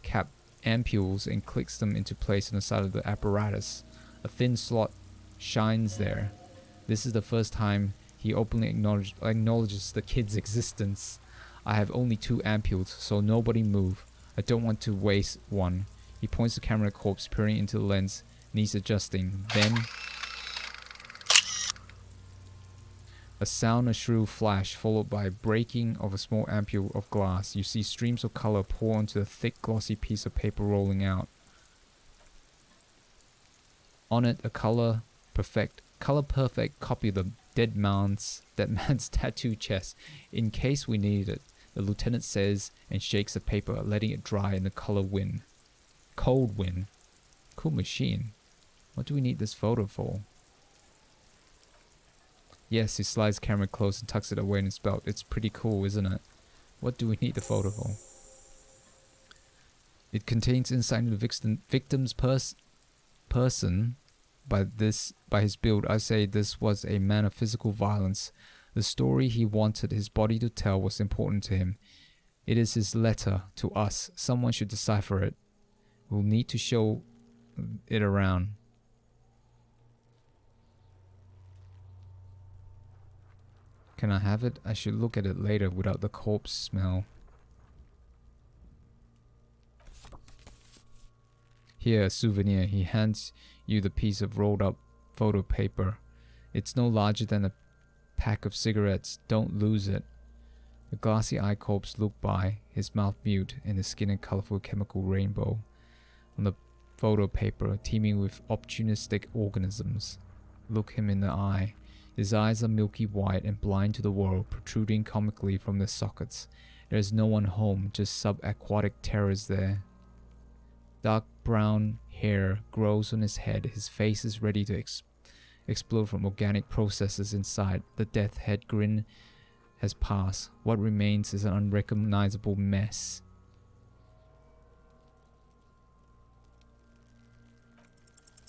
cap ampules and clicks them into place on the side of the apparatus. A thin slot shines there. This is the first time he openly acknowledges the kid's existence. I have only two ampules, so nobody move. I don't want to waste one. He points the camera at corpse, peering into the lens. Needs adjusting. Then a sound, a shrill flash, followed by breaking of a small ampule of glass. You see streams of color pour onto the thick, glossy piece of paper rolling out. On it, a color perfect copy of the dead man's tattoo chest, in case we need it. The lieutenant says and shakes the paper, letting it dry in the cold wind. Cool machine. What do we need this photo for? Yes, he slides the camera close and tucks it away in his belt. It's pretty cool, isn't it? What do we need the photo for? It contains insight into the victim's person. By his build, I say this was a man of physical violence. The story he wanted his body to tell was important to him. It is his letter to us. Someone should decipher it. We'll need to show it around. Can I have it? I should look at it later without the corpse smell. Here, a souvenir. He hands you the piece of rolled up photo paper. It's no larger than a pack of cigarettes. Don't lose it. The glassy-eyed corpse looked by, his mouth mute and his skin a colorful chemical rainbow. On the photo paper, teeming with opportunistic organisms. Look him in the eye. His eyes are milky white and blind to the world, protruding comically from their sockets. There is no one home, just subaquatic terrors there. Dark brown hair grows on his head. His face is ready to explode from organic processes inside. The death head grin has passed. What remains is an unrecognizable mess.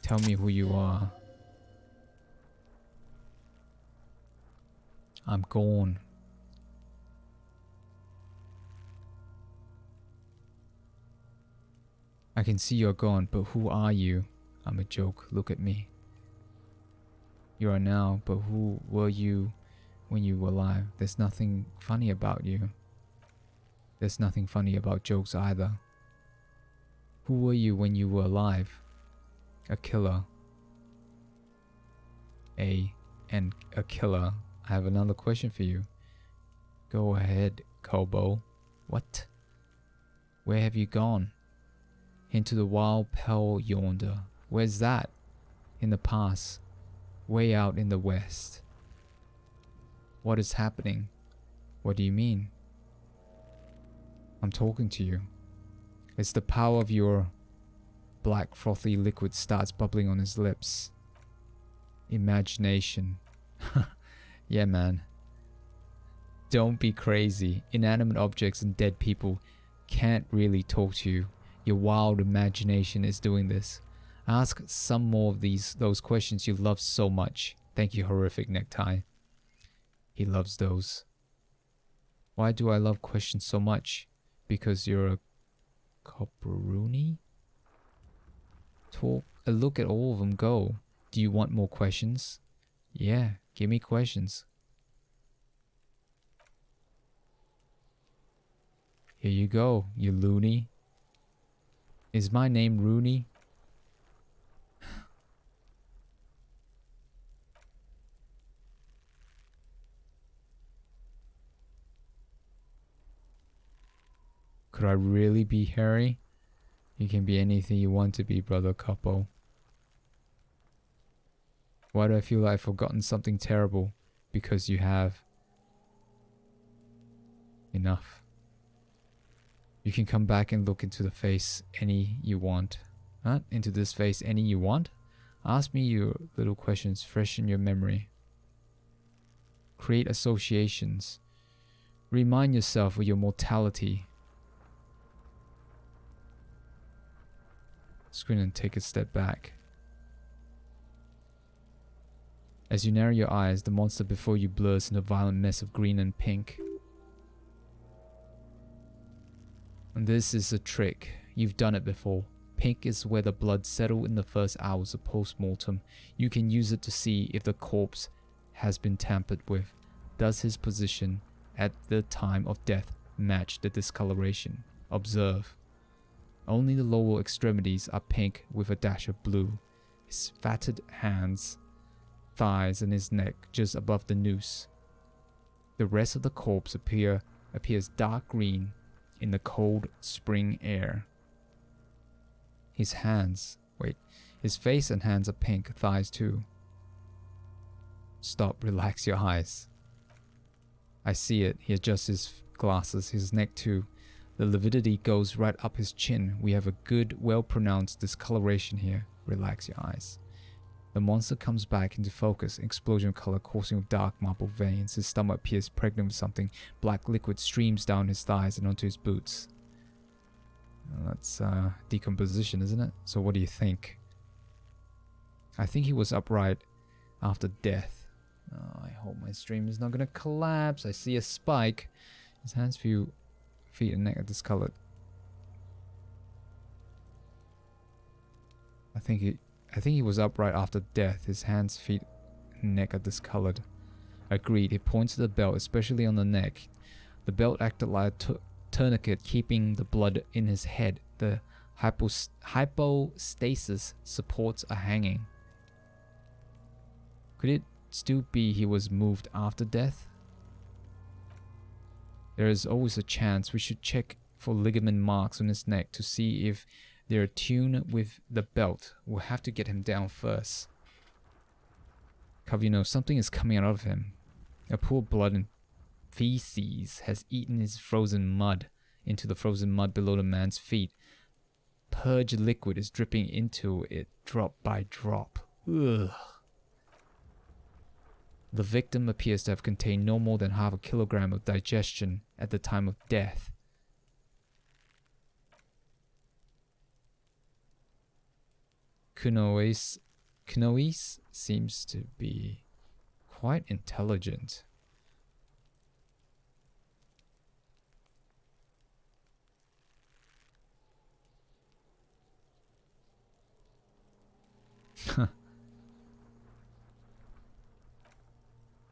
Tell me who you are. I'm gone. I can see you're gone, but who are you? I'm a joke. Look at me. You are now, but who were you when you were alive? There's nothing funny about you. There's nothing funny about jokes either. Who were you when you were alive? A killer. A killer. I have another question for you. Go ahead, Kobo. What? Where have you gone? Into the wild pell yonder. Where's that? In the past. Way out in the west. What is happening? What do you mean? I'm talking to you. It's the power of your black frothy liquid starts bubbling on his lips. Imagination. Yeah, man. Don't be crazy. Inanimate objects and dead people can't really talk to you. Your wild imagination is doing this. Ask some more of those questions you love so much. Thank you, horrific necktie. He loves those. Why do I love questions so much? Because you're a copperoonie? Look at all of them go. Do you want more questions? Yeah, give me questions. Here you go, you loony. Is my name Rooney? Could I really be Harry? You can be anything you want to be, brother Capo. Why do I feel like I've forgotten something terrible? Because you have. Enough. You can come back and look into the face any you want. Huh? Into this face any you want? Ask me your little questions fresh in your memory. Create associations. Remind yourself of your mortality. Screen and take a step back. As you narrow your eyes, the monster before you blurs in a violent mess of green and pink. And this is a trick. You've done it before. Pink is where the blood settled in the first hours of post-mortem. You can use it to see if the corpse has been tampered with. Does his position at the time of death match the discoloration? Observe. Only the lower extremities are pink with a dash of blue. His fatted hands, thighs and his neck just above the noose. The rest of the corpse appears dark green in the cold spring air. His face and hands are pink, thighs too. Stop, relax your eyes. I see it. He adjusts his glasses, his neck too. The lividity goes right up his chin. We have a good, well-pronounced discoloration here. Relax your eyes. The monster comes back into focus, explosion of color coursing with dark marble veins. His stomach appears pregnant with something. Black liquid streams down his thighs and onto his boots. Well, that's decomposition, isn't it? So what do you think? I think he was upright after death. Oh, I hope my stream is not going to collapse. I see a spike. His hands, feet and neck are discolored. I think he was upright after death. His hands, feet, and neck are discolored. Agreed. He points to the belt, especially on the neck. The belt acted like a tourniquet, keeping the blood in his head. The hypostasis supports a hanging. Could it still be he was moved after death? There is always a chance. We should check for ligament marks on his neck to see if they're attuned with the belt. We'll have to get him down first. Cavino, something is coming out of him. A pool of blood and feces has eaten his frozen mud into the frozen mud below the man's feet. Purge liquid is dripping into it drop by drop. Ugh. The victim appears to have contained no more than half a kilogram of digestion at the time of death. Kunois seems to be quite intelligent.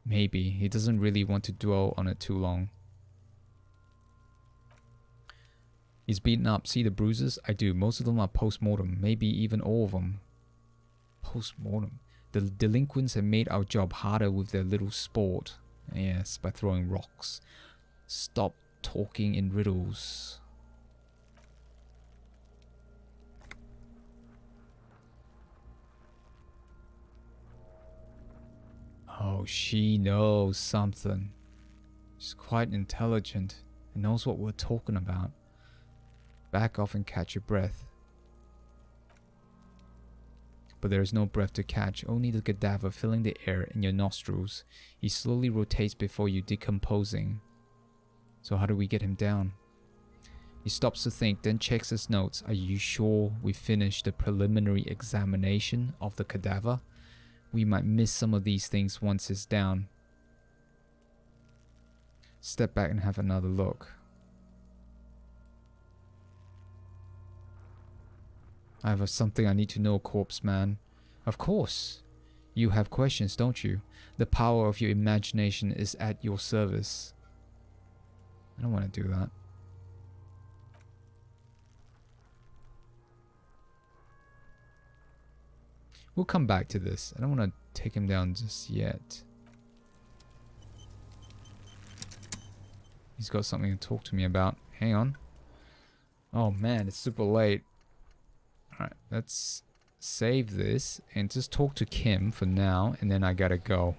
Maybe. He doesn't really want to dwell on it too long. He's beaten up. See the bruises? I do. Most of them are post-mortem. Maybe even all of them. Post-mortem. The delinquents have made our job harder with their little sport. Yes, by throwing rocks. Stop talking in riddles. Oh, she knows something. She's quite intelligent and knows what we're talking about. Back off and catch your breath. but there is no breath to catch, only the cadaver filling the air in your nostrils. He slowly rotates before you, decomposing. So how do we get him down? He stops to think, then checks his notes. Are you sure we finished the preliminary examination of the cadaver? We might miss some of these things once it's down. Step back and have another look. I have something I need to know, corpse man. Of course. You have questions, don't you? The power of your imagination is at your service. I don't want to do that. We'll come back to this. I don't want to take him down just yet. He's got something to talk to me about. Hang on. Oh man, it's super late. Alright, let's save this and just talk to Kim for now, and then I gotta go.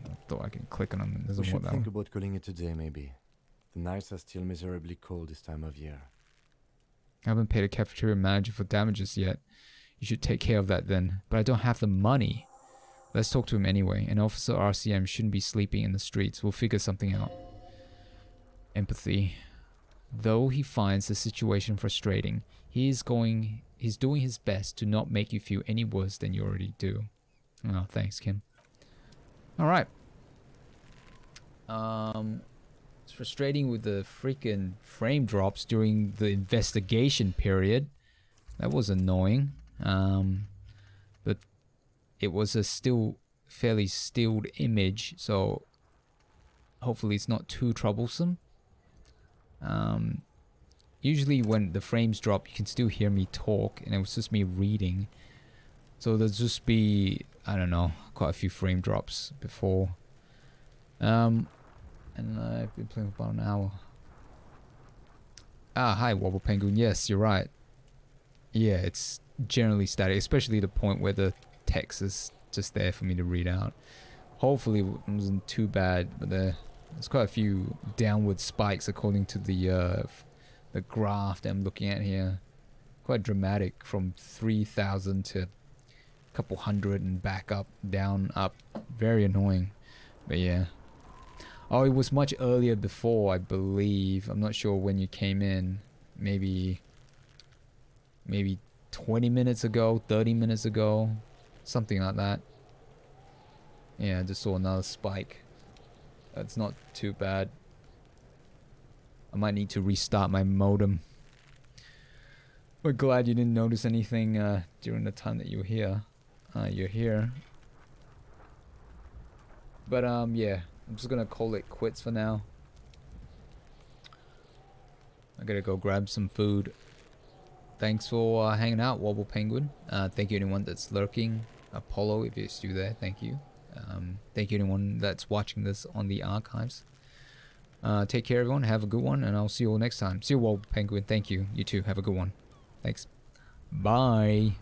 I thought I can click on him. It doesn't We work should that think way. about calling it a day, maybe. The nights are still miserably cold this time of year. I haven't paid a cafeteria manager for damages yet. You should take care of that then. But I don't have the money. Let's talk to him anyway. An officer RCM shouldn't be sleeping in the streets. We'll figure something out. Empathy. Though he finds the situation frustrating, he's doing his best to not make you feel any worse than you already do. Oh, thanks, Kim. Alright. It's frustrating with the freaking frame drops during the investigation period. That was annoying. But it was a still fairly stilled image, so hopefully it's not too troublesome. Usually when the frames drop, you can still hear me talk, and it was just me reading. So there'll just be, I don't know, quite a few frame drops before. And I've been playing for about an hour. Ah, hi, Wobble Penguin. Yes, you're right. Yeah, it's generally static, especially the point where the text is just there for me to read out. Hopefully it wasn't too bad, but there's quite a few downward spikes according to the graph that I'm looking at here. Quite dramatic, from 3,000 to a couple hundred and back up, down, up. Very annoying. But yeah. Oh, it was much earlier before, I believe. I'm not sure when you came in. Maybe 20 minutes ago, 30 minutes ago. Something like that. Yeah, I just saw another spike. That's not too bad. I might need to restart my modem. We're glad you didn't notice anything during the time that you were here. You're here. But yeah, I'm just gonna call it quits for now. I gotta go grab some food. Thanks for hanging out, Wobble Penguin. Thank you anyone that's lurking. Apollo, if you're still there, thank you. Thank you anyone that's watching this on the archives. Take care everyone, have a good one, and I'll see you all next time. See you, Wobble Penguin, thank you. You too, have a good one. Thanks. Bye.